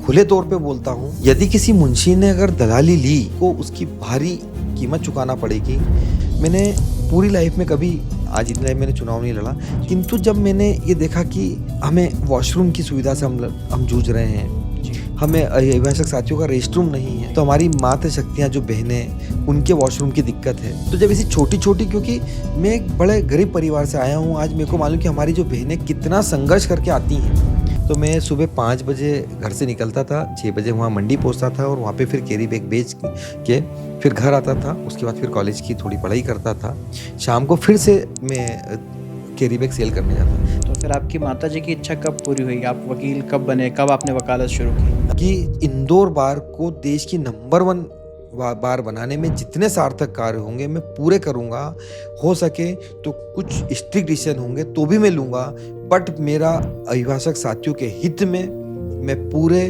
खुले तौर पे बोलता हूँ, यदि किसी मुंशी ने अगर दलाली ली को उसकी भारी कीमत चुकाना पड़ेगी। मैंने पूरी लाइफ में कभी आज इतनी लाइफ मैंने चुनाव नहीं लड़ा, किंतु जब मैंने ये देखा कि हमें वॉशरूम की सुविधा से हम जूझ रहे हैं, हमें अभिभाषक साथियों का रेस्टरूम नहीं है, तो हमारी मातृ शक्तियाँ जो बहनें उनके वॉशरूम की दिक्कत है। तो जब ऐसी छोटी-छोटी, क्योंकि मैं एक बड़े गरीब परिवार से आया हूँ, आज मेरे को मालूम कि हमारी जो बहनें कितना संघर्ष करके आती हैं। तो मैं सुबह 5 बजे घर से निकलता था, 6 बजे वहाँ मंडी पहुँचता था और वहाँ पे फिर कैरी बैग बेच के फिर घर आता था। उसके बाद फिर कॉलेज की थोड़ी पढ़ाई करता था। शाम को फिर से मैं कैरी बैग सेल करने जाता था। तो फिर आपकी माताजी की इच्छा कब पूरी हुई? आप वकील कब बने? कब आपने वकालत शुरू की? कि इंदौर बार को देश की नंबर 1 बार बनाने में जितने सार्थक कार्य होंगे मैं पूरे करूँगा। हो सके तो कुछ स्ट्रिक्ट डिसीजन होंगे तो भी मैं लूँगा, बट मेरा अभिभाषक साथियों के हित में मैं पूरे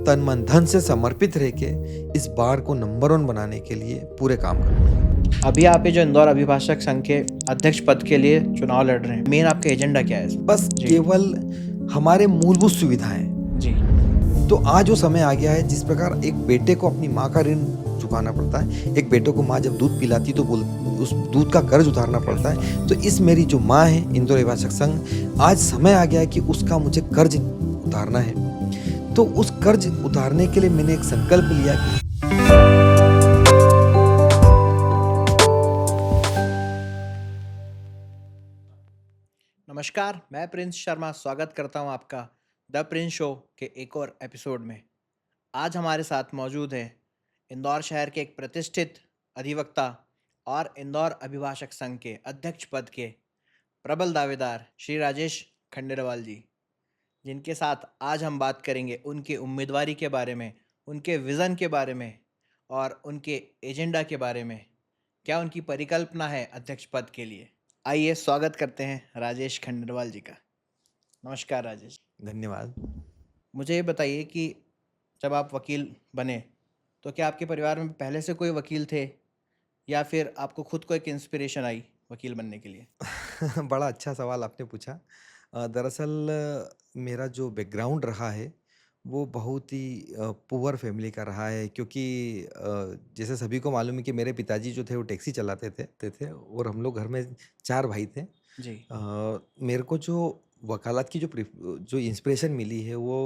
तन मन धन से समर्पित रह के इस बार को नंबर 1 बनाने के लिए पूरे काम करूँगा। अभी आप ये जो इंदौर अभिभाषक संघ के अध्यक्ष पद के लिए चुनाव लड़ रहे हैं, मेन आपका एजेंडा क्या है? बस केवल हमारे मूलभूत सुविधाएं जी। तो आज वो समय आ गया है जिस प्रकार एक बेटे को अपनी माँ का ऋण चुकाना पड़ता है, एक बेटे को माँ जब दूध पिलाती तो उस दूध का कर्ज उतारना पड़ता है। तो इस मेरी जो माँ है इंदौर अभिभाषक संघ, आज समय आ गया है कि उसका मुझे कर्ज उतारना है। तो उस कर्ज उतारने के लिए मैंने एक संकल्प लिया कि नमस्कार, मैं प्रिंस शर्मा स्वागत करता हूं आपका द प्रिंस शो के एक और एपिसोड में। आज हमारे साथ मौजूद है इंदौर शहर के एक प्रतिष्ठित अधिवक्ता और इंदौर अभिभाषक संघ के अध्यक्ष पद के प्रबल दावेदार श्री राजेश खंडेलवाल जी, जिनके साथ आज हम बात करेंगे उनकी उम्मीदवारी के बारे में, उनके विज़न के बारे में और उनके एजेंडा के बारे में। क्या उनकी परिकल्पना है अध्यक्ष पद के लिए? आइए स्वागत करते हैं राजेश खंडेलवाल जी का। नमस्कार राजेश। धन्यवाद। मुझे ये बताइए कि जब आप वकील बने तो क्या आपके परिवार में पहले से कोई वकील थे या फिर आपको खुद को एक इंस्पिरेशन आई वकील बनने के लिए? बड़ा अच्छा सवाल आपने पूछा। दरअसल मेरा जो बैकग्राउंड रहा है वो बहुत ही पुअर फैमिली का रहा है, क्योंकि जैसे सभी को मालूम है कि मेरे पिताजी जो थे वो टैक्सी चलाते थे और हम लोग घर में 4 भाई थे। जी। मेरे को जो वकालत की जो इंस्पिरेशन मिली है वो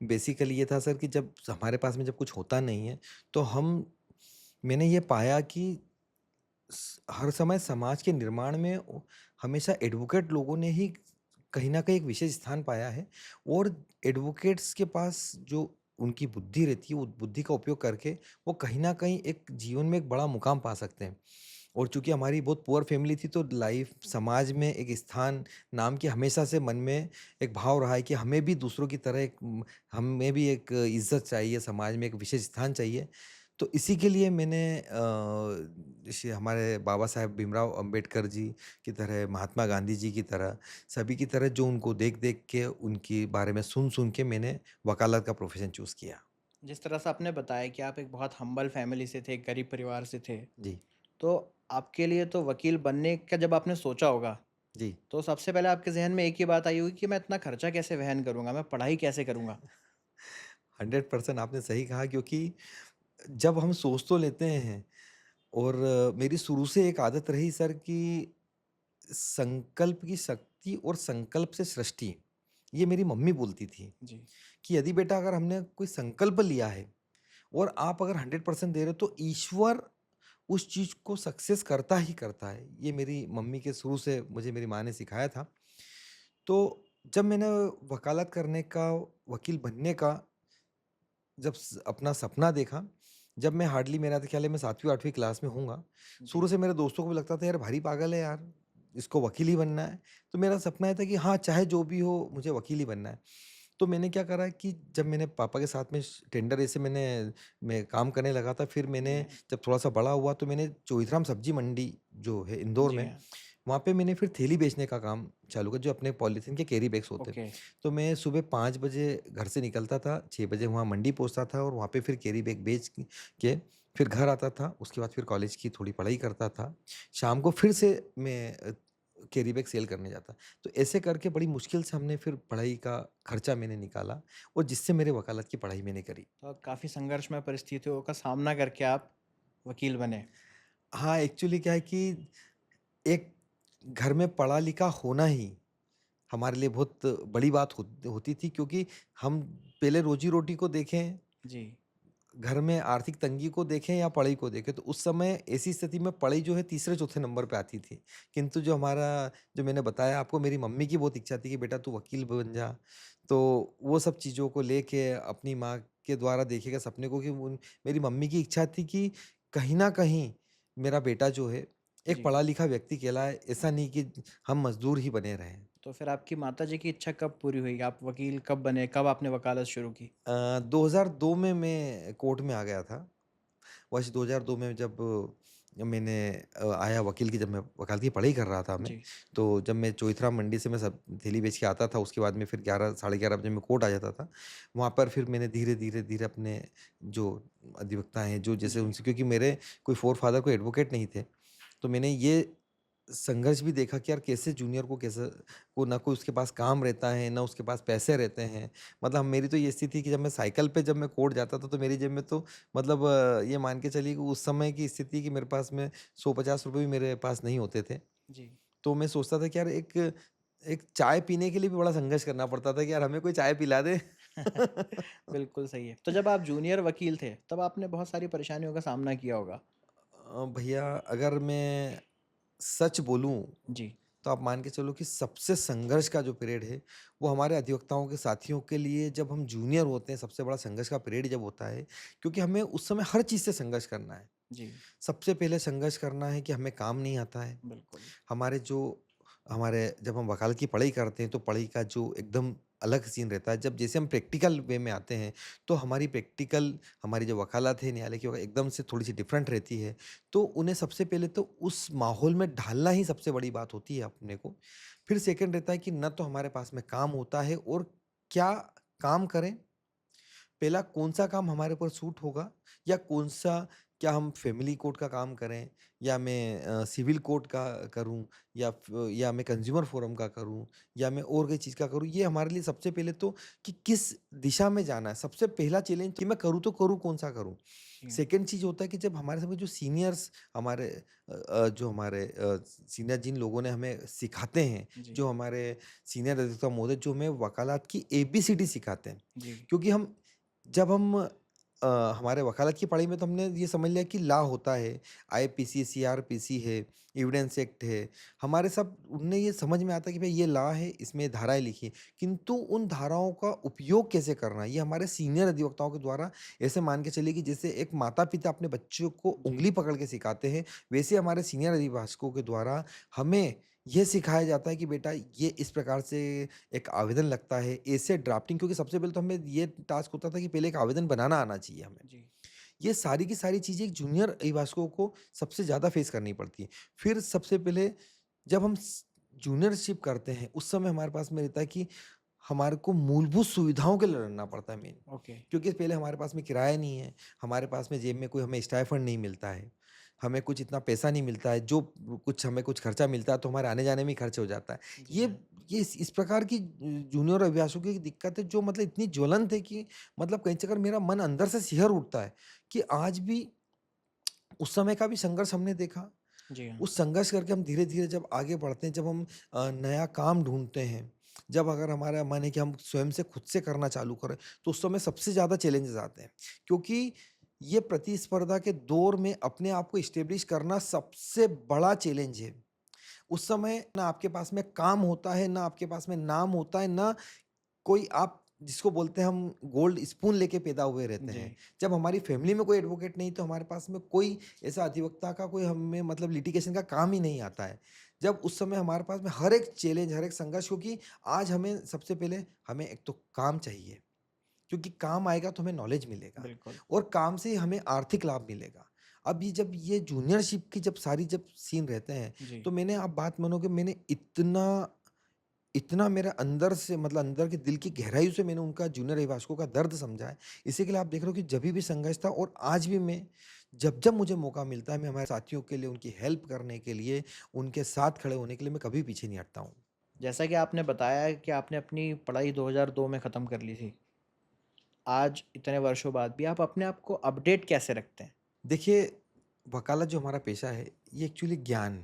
बेसिकली ये था सर कि जब हमारे पास में जब कुछ होता नहीं है तो मैंने ये पाया कि हर समय समाज के निर्माण में हमेशा एडवोकेट लोगों ने ही कहीं ना कहीं एक विशेष स्थान पाया है, और एडवोकेट्स के पास जो उनकी बुद्धि रहती है उस बुद्धि का उपयोग करके वो कहीं ना कहीं एक जीवन में एक बड़ा मुकाम पा सकते हैं। और चूंकि हमारी बहुत पुअर फैमिली थी तो लाइफ समाज में एक स्थान नाम की हमेशा से मन में एक भाव रहा है कि हमें भी दूसरों की तरह हमें भी एक इज्जत चाहिए, समाज में एक विशेष स्थान चाहिए। तो इसी के लिए मैंने जैसे हमारे बाबा साहेब भीमराव अंबेडकर जी की तरह, महात्मा गांधी जी की तरह, सभी की तरह जो उनको देख देख के उनके बारे में सुन सुन के मैंने वकालत का प्रोफेशन चूज़ किया। जिस तरह से आपने बताया कि आप एक बहुत हम्बल फैमिली से थे, गरीब परिवार से थे, जी। तो आपके लिए तो वकील बनने का जब आपने सोचा होगा जी। तो सबसे पहले आपके जहन में एक ही बात आई होगी कि मैं इतना खर्चा कैसे वहन करूंगा, मैं पढ़ाई कैसे करूंगा? 100% आपने सही कहा, क्योंकि जब हम सोच तो लेते हैं, और मेरी शुरू से एक आदत रही सर कि संकल्प की शक्ति और संकल्प से सृष्टि, ये मेरी मम्मी बोलती थी जी। कि यदि बेटा अगर हमने कोई संकल्प लिया है और आप अगर 100% दे रहे हो तो ईश्वर उस चीज को सक्सेस करता ही करता है। ये मेरी मम्मी के शुरू से मुझे मेरी माँ ने सिखाया था। तो जब मैंने वकालत करने का, वकील बनने का जब अपना सपना देखा, जब मैं हार्डली, मेरा तो ख्याल है मैं 7वीं 8वीं क्लास में हूँगा, जी। शुरू से मेरे दोस्तों को भी लगता था यार भारी पागल है यार, इसको वकील ही बनना है। तो मेरा सपना ये था कि हाँ, चाहे जो भी हो मुझे वकील ही बनना है। तो मैंने क्या करा कि जब मैंने पापा के साथ में टेंडर ऐसे मैं काम करने लगा था, फिर मैंने जी। जब थोड़ा सा बड़ा हुआ तो मैंने चोइथराम सब्जी मंडी जो है इंदौर जी में, हाँ। वहाँ पे मैंने फिर थैली बेचने का काम चालू किया, जो अपने पॉलीथीन के कैरी बैग्स होते। ओके। तो मैं सुबह 5 बजे घर से निकलता था, 6 बजे वहाँ मंडी पहुँचता था और वहाँ पे फिर कैरी बैग बेच के फिर घर आता था। उसके बाद फिर कॉलेज की थोड़ी पढ़ाई करता था। शाम को फिर से मैं कैरी बैग सेल करने जाता। तो ऐसे करके बड़ी मुश्किल से हमने फिर पढ़ाई का खर्चा मैंने निकाला और जिससे मेरे वकालत की पढ़ाई मैंने करी। तो काफ़ी संघर्षमय परिस्थितियों का सामना करके आप वकील बने। हाँ, एक्चुअली क्या है कि एक घर में पढ़ा-लिखा होना ही हमारे लिए बहुत बड़ी बात होती थी, क्योंकि हम पहले रोज़ी-रोटी को देखें, जी, घर में आर्थिक तंगी को देखें या पढ़ाई को देखें, तो उस समय ऐसी स्थिति में पढ़ाई जो है तीसरे-चौथे नंबर पे आती थी। किंतु जो मैंने बताया आपको, मेरी मम्मी की बहुत इच्छा थी कि बेटा तू वकील बन जा। तो वो सब चीज़ों को लेके अपनी माँ के द्वारा देखे गए सपने को, कि उन मेरी मम्मी की इच्छा थी कि कहीं न कहीं मेरा बेटा जो है एक जी। पढ़ा-लिखा व्यक्ति कहलाए, ऐसा नहीं कि हम मज़दूर ही बने रहें। तो फिर आपकी माताजी की इच्छा कब पूरी हुई? आप वकील कब बने? कब आपने वकालत शुरू की? 2002 में मैं कोर्ट में आ गया था। वर्ष 2002 में जब मैंने आया वकील की, जब मैं वकालत की पढ़ाई कर रहा था मैं, जी, तो जब मैं चोइथरा मंडी से मैं सब थैली बेच के आता था, उसके बाद में फिर 11 साढ़े 11 बजे मैं कोर्ट आ जाता था। वहाँ पर फिर मैंने धीरे-धीरे अपने जो अधिवक्ता हैं, जो जैसे जी, उनसे, क्योंकि मेरे कोई फ़ोर-फ़ादर कोई एडवोकेट नहीं थे, तो मैंने ये संघर्ष भी देखा कि यार कैसे जूनियर को कैसे को ना कोई उसके पास काम रहता है, ना उसके पास पैसे रहते हैं। मतलब मेरी तो ये स्थिति थी कि जब मैं साइकिल पे जब मैं कोर्ट जाता था, तो मेरी जेब में तो मतलब ये मान के चलिए कि उस समय की स्थिति कि मेरे पास में ₹100-50 भी मेरे पास नहीं होते थे। जी। तो मैं सोचता था कि यार एक एक चाय पीने के लिए भी बड़ा संघर्ष करना पड़ता था कि यार हमें कोई चाय पिला दे। बिल्कुल सही है। तो जब आप जूनियर वकील थे, तब आपने बहुत सारी परेशानियों का सामना किया होगा? भैया, अगर मैं सच बोलूँ, जी, तो आप मान के चलो कि सबसे संघर्ष का जो पीरियड है, वो हमारे अधिवक्ताओं के साथियों के लिए जब हम जूनियर होते हैं, सबसे बड़ा संघर्ष का पीरियड जब होता है, क्योंकि हमें उस समय हर चीज़ से संघर्ष करना है। जी, सबसे पहले संघर्ष करना है कि हमें काम नहीं आता है। बिल्कुल। हमारे जो हमारे जब हम वकालत की पढ़ाई करते हैं, तो पढ़ाई का जो एकदम अलग सीन रहता है। जब जैसे हम प्रैक्टिकल वे में आते हैं, तो हमारी जो वकालत है न्यायालय की, वो एकदम से थोड़ी-सी डिफरेंट रहती है। तो उन्हें सबसे पहले तो उस माहौल में ढालना ही सबसे बड़ी बात होती है अपने को। फिर सेकंड रहता है कि ना तो हमारे पास में काम होता है, और क्या काम करें? पहला कौन-सा काम हमारे ऊपर सूट होगा, या कौन-सा, क्या हम फैमिली कोर्ट का काम करें, या मैं सिविल कोर्ट का करूँ, या मैं कंज्यूमर फोरम का करूँ, या मैं और कोई चीज़ का करूँ। ये हमारे लिए सबसे पहले तो कि किस दिशा में जाना है, सबसे पहला चैलेंज कि मैं करूँ तो करूँ, कौन-सा करूँ? जी, सेकंड चीज़ होता है कि जब हमारे समय जो सीनियर्स हमारे जो हमारे सीनियर जिन लोगों ने हमें सिखाते हैं, जी, जो हमारे सीनियर अधिवक्ता महोदय जो हमें वकालत की एबीसीडी सिखाते हैं। जी, क्योंकि जब हम हमारे वकालत की पढ़ाई में तो हमने ये समझ लिया कि लॉ होता है, आईपीसी, सीआरपीसी है, एविडेंस एक्ट है। हमारे सब उनने ये समझ में आता है कि भाई ये लॉ है, इसमें धाराएँ लिखी हैं। किंतु उन धाराओं का उपयोग कैसे करना है, ये हमारे सीनियर अधिवक्ताओं के द्वारा, ऐसे मान के चलिए कि जैसे एक माता-पिता अपने बच्चों को जी, उँगली पकड़ के सिखाते हैं, वैसे हमारे सीनियर अधिभाषकों के द्वारा हमें ये सिखाया जाता है कि बेटा ये इस प्रकार से एक आवेदन लगता है, ऐसे ड्राफ्टिंग, क्योंकि सबसे पहले तो हमें ये टास्क होता था कि पहले एक आवेदन बनाना आना चाहिए हमें। जी, ये सारी की सारी चीज़ें एक जूनियर अभिभाषकों को सबसे ज़्यादा फेस करनी पड़ती हैं। फिर सबसे पहले जब हम जूनियरशिप करते हैं, उस समय हमारे पास में रहता है कि हमारे को मूलभूत सुविधाओं के लिए लड़ना पड़ता है मेन। ओके, क्योंकि पहले हमारे पास में किराया नहीं है, हमारे पास में जेब में कोई हमें स्टाइफ़ंड नहीं मिलता है, हमें कुछ इतना पैसा नहीं मिलता है, जो हमें कुछ खर्चा मिलता है तो हमारे आने-जाने में ही खर्च हो जाता है। जी ये हाँ, इस प्रकार की जूनियर अभिभाषकों की दिक्कत है, जो मतलब इतनी ज्वलंत है कि मतलब कहीं चक्कर मेरा मन अंदर से सिहर उठता है कि आज भी उस समय का भी संघर्ष हमने देखा। जी हाँ, उस संघर्ष करके हम धीरे-धीरे जब आगे बढ़ते हैं, जब हम नया काम ढूँढते हैं, जब अगर हमारा मन है कि हम स्वयं से खुद से करना चालू करें, तो उस समय सबसे ज़्यादा चैलेंजेस आते हैं। क्योंकि ये प्रतिस्पर्धा के दौर में अपने आप को एस्टेब्लिश करना सबसे बड़ा चैलेंज है। उस समय ना आपके पास में काम होता है, ना आपके पास में नाम होता है, ना कोई आप जिसको बोलते हैं हम गोल्ड स्पून लेके पैदा हुए रहते जी, हैं। जब हमारी फैमिली में कोई एडवोकेट नहीं, तो हमारे पास में कोई ऐसा अधिवक्ता का कोई हमें मतलब लिटिगेशन का काम ही नहीं आता है। जब उस समय हमारे पास में हर एक चैलेंज, हर एक संघर्ष, क्योंकि आज हमें सबसे पहले हमें एक तो काम चाहिए, क्योंकि काम आएगा तो हमें नॉलेज मिलेगा, बिल्कुल, और काम से ही हमें आर्थिक लाभ मिलेगा। अब ये जब ये जूनियरशिप की जब सारी जब सीन रहते हैं, जी, तो मैंने, आप बात मानोगे, मैंने इतना इतना मेरा अंदर से मतलब अंदर के दिल की गहराइयों से मैंने उनका जूनियर अभिभाषकों का दर्द समझा है। इसी के लिए आप देख रहे हो कि जभी भी संघर्ष था, और आज भी मैं जब-जब मुझे मौका मिलता है, मैं हमारे साथियों के लिए, उनकी हेल्प करने के लिए, उनके साथ खड़े होने के लिए मैं कभी पीछे नहीं हटता हूँ। जैसा कि आपने बताया है कि आपने अपनी पढ़ाई 2002 में ख़त्म कर ली थी। आज इतने वर्षों बाद भी आप अपने आप को अपडेट कैसे रखते हैं? देखिए, वकालत जो हमारा पेशा है, ये एक्चुअली ज्ञान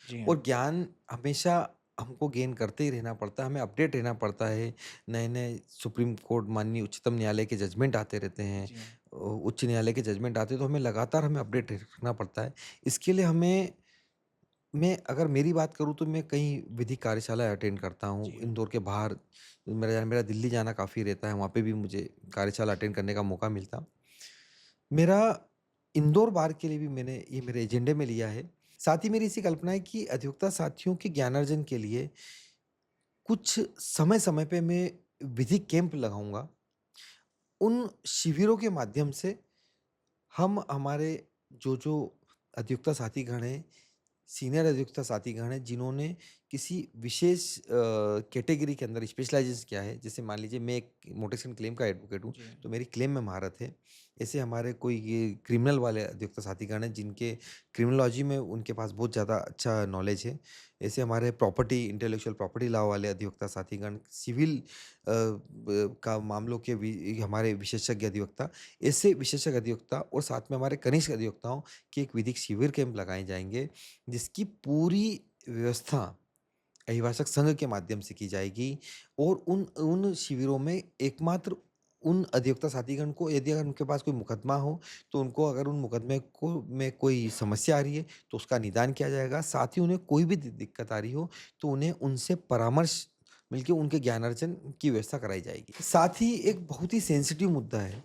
जी हाँ। और ज्ञान हमेशा हमको गेन करते ही रहना पड़ता है, हमें अपडेट रहना पड़ता है। नए-नए सुप्रीम कोर्ट, माननीय उच्चतम न्यायालय के जजमेंट आते रहते हैं। जी हाँ। उच्च न्यायालय के जजमेंट आते हैं, तो हमें लगातार हमें अपडेट रखना पड़ता है। इसके लिए मैं अगर मेरी बात करूँ तो मैं कई विधिक कार्यशालाएँ अटेंड करता हूँ। जी हाँ। इंदौर के बाहर मेरा दिल्ली जाना काफ़ी रहता है, वहाँ पे भी मुझे कार्यशाला अटेंड करने का मौका मिलता। मेरा इंदौर बार के लिए भी मैंने ये मेरे एजेंडे में लिया है। साथ ही मेरी ऐसी कल्पना है कि अधिवक्ता साथियों के ज्ञानार्जन के लिए कुछ समय-समय पे मैं विधिक कैंप लगाऊँगा। उन शिविरों के माध्यम से हम हमारे जो अधिवक्ता साथीगण हैं, सीनियर अधिवक्ता साथीगण हैं, जिन्होंने किसी विशेष कैटेगरी के अंदर स्पेशलाइज़ेशन किया है। जैसे मान लीजिए मैं एक मोटेक्शन क्लेम का एडवोकेट हूँ, जी हाँ। तो मेरी क्लेम में महारत है। ऐसे हमारे कोई ये क्रिमिनल वाले अधिवक्ता साथीगण हैं, जिनके क्रिमिनोलॉजी में उनके पास बहुत ज़्यादा अच्छा नॉलेज है। ऐसे हमारे प्रॉपर्टी इंटेलेक्चुअल प्रॉपर्टी लॉ वाले अधिवक्ता साथीगण, सिविल ब का मामलों के हमारे विशेषज्ञ अधिवक्ता, ऐसे विशेषज्ञ अधिवक्ता और साथ में हमारे कनिष्ठ अधिवक्ताओं के एक विधिक शिविर कैंप लगाए जाएँगे, जिसकी पूरी व्यवस्था अभिभाषक संघ के माध्यम से की जाएगी और उन उन शिविरों में एकमात्र उन अधिवक्ता साथीगण को, यदि अगर उनके पास कोई मुकदमा हो, तो उनको अगर उन मुकदमे को में कोई समस्या आ रही है, तो उसका निदान किया जाएगा। साथ ही उन्हें कोई भी दिक्कत आ रही हो, तो उन्हें उनसे परामर्श मिलके उनके ज्ञानार्जन की व्यवस्था कराई जाएगी। साथ ही एक बहुत ही सेंसिटिव मुद्दा है,